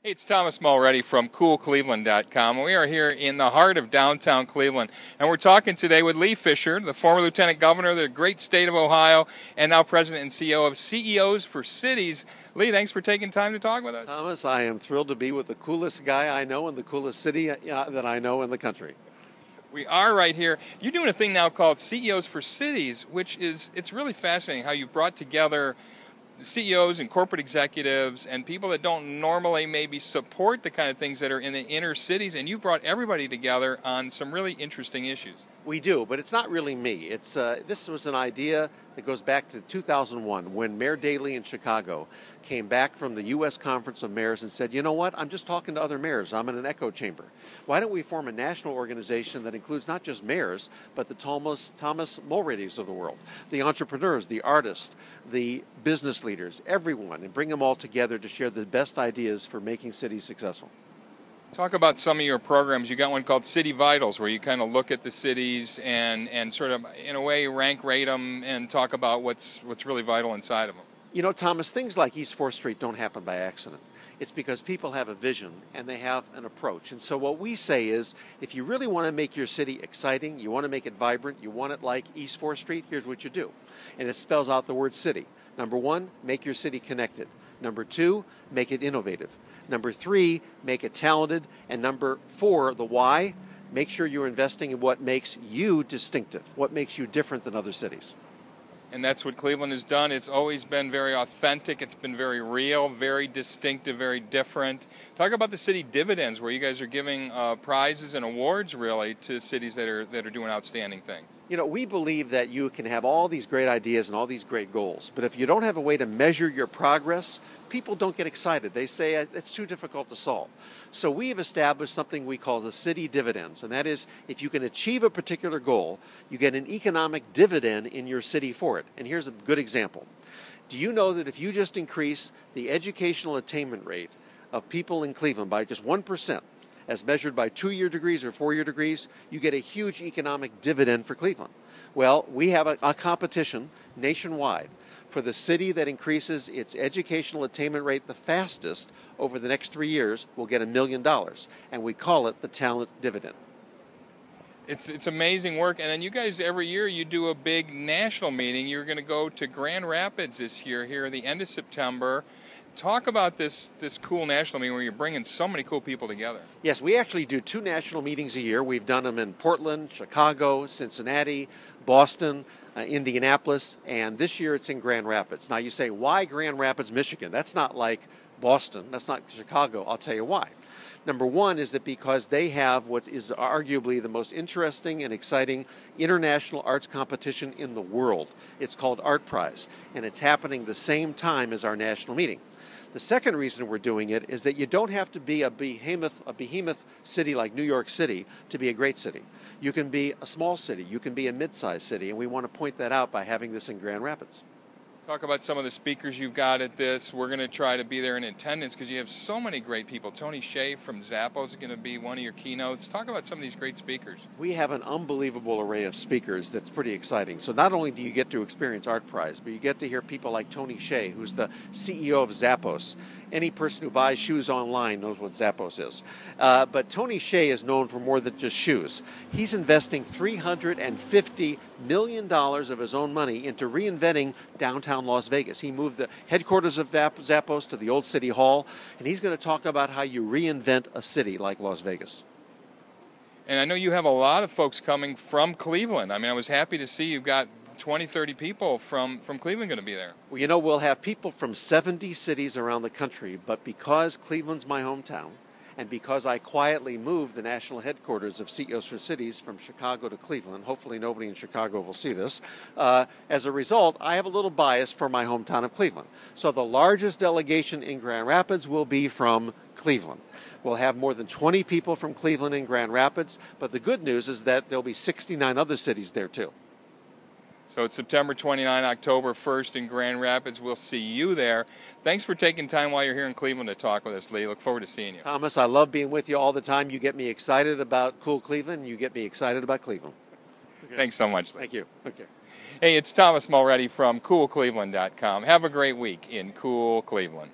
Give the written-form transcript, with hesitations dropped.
Hey, it's Thomas Mulready from CoolCleveland.com. We are here in the heart of downtown Cleveland, and we're talking today with Lee Fisher, the former Lieutenant Governor of the great state of Ohio, and now President and CEO of CEOs for Cities. Lee, thanks for taking time to talk with us. Thomas, I am thrilled to be with the coolest guy I know in the coolest city that I know in the country. We are right here. You're doing a thing now called CEOs for Cities, which it's really fascinating how you've brought together CEOs and corporate executives and people that don't normally maybe support the kind of things that are in the inner cities, and you've brought everybody together on some really interesting issues. We do, but it's not really me. This was an idea that goes back to 2001 when Mayor Daley in Chicago came back from the U.S. Conference of Mayors and said, you know what, I'm just talking to other mayors. I'm in an echo chamber. Why don't we form a national organization that includes not just mayors, but the Thomas Mulreadys of the world, the entrepreneurs, the artists, the business leaders, everyone, and bring them all together to share the best ideas for making cities successful. Talk about some of your programs. You got one called City Vitals, where you kind of look at the cities and sort of, in a way, rate them and talk about what's really vital inside of them. You know, Thomas, things like East 4th Street don't happen by accident. It's because people have a vision and they have an approach. And so what we say is, if you really want to make your city exciting, you want to make it vibrant, you want it like East 4th Street, here's what you do. And it spells out the word city. Number one, make your city connected. Number two, make it innovative. Number three, make it talented. And number four, the why, make sure you're investing in what makes you distinctive, what makes you different than other cities. And that's what Cleveland has done. It's always been very authentic. It's been very real, very distinctive, very different. Talk about the city dividends, where you guys are giving prizes and awards, really, to cities that are doing outstanding things. You know, we believe that you can have all these great ideas and all these great goals, but if you don't have a way to measure your progress, people don't get excited. They say it's too difficult to solve. So we have established something we call the city dividends, and that is, if you can achieve a particular goal, you get an economic dividend in your city for it. And here's a good example. Do you know that if you just increase the educational attainment rate of people in Cleveland by just 1%, as measured by 2-year degrees or 4-year degrees, you get a huge economic dividend for Cleveland? Well, we have a competition nationwide for the city that increases its educational attainment rate the fastest over the next 3 years will get $1 million, and we call it the talent dividend. It's amazing work. And then you guys, every year, you do a big national meeting. You're going to go to Grand Rapids this year, here at the end of September. Talk about this cool national meeting where you're bringing so many cool people together. Yes, we actually do 2 national meetings a year. We've done them in Portland, Chicago, Cincinnati, Boston, Indianapolis, and this year it's in Grand Rapids. Now you say, why Grand Rapids, Michigan? That's not like Boston. That's not Chicago. I'll tell you why. Number one is that because they have what is arguably the most interesting and exciting international arts competition in the world. It's called Art Prize, and it's happening the same time as our national meeting. The second reason we're doing it is that you don't have to be a behemoth city like New York City to be a great city. You can be a small city, you can be a mid-sized city, and we want to point that out by having this in Grand Rapids. Talk about some of the speakers you've got at this. We're going to try to be there in attendance because you have so many great people. Tony Hsieh from Zappos is going to be one of your keynotes. Talk about some of these great speakers. We have an unbelievable array of speakers that's pretty exciting. So not only do you get to experience Art Prize, but you get to hear people like Tony Hsieh, who's the CEO of Zappos. Any person who buys shoes online knows what Zappos is. But Tony Hsieh is known for more than just shoes. He's investing $350 million of his own money into reinventing downtown Las Vegas. He moved the headquarters of Zappos to the old City Hall, and he's going to talk about how you reinvent a city like Las Vegas. And I know you have a lot of folks coming from Cleveland. I mean, I was happy to see you've got 20, 30 people from Cleveland going to be there. Well, you know, we'll have people from 70 cities around the country, but because Cleveland's my hometown, and because I quietly moved the national headquarters of CEOs for Cities from Chicago to Cleveland, hopefully nobody in Chicago will see this, as a result, I have a little bias for my hometown of Cleveland. So the largest delegation in Grand Rapids will be from Cleveland. We'll have more than 20 people from Cleveland in Grand Rapids, but the good news is that there'll be 69 other cities there too. So it's September 29, October 1st in Grand Rapids. We'll see you there. Thanks for taking time while you're here in Cleveland to talk with us, Lee. Look forward to seeing you. Thomas, I love being with you all the time. You get me excited about Cool Cleveland. You get me excited about Cleveland. Okay. Thanks so much, Lee. Thank you. Okay. Hey, it's Thomas Mulready from CoolCleveland.com. Have a great week in Cool Cleveland.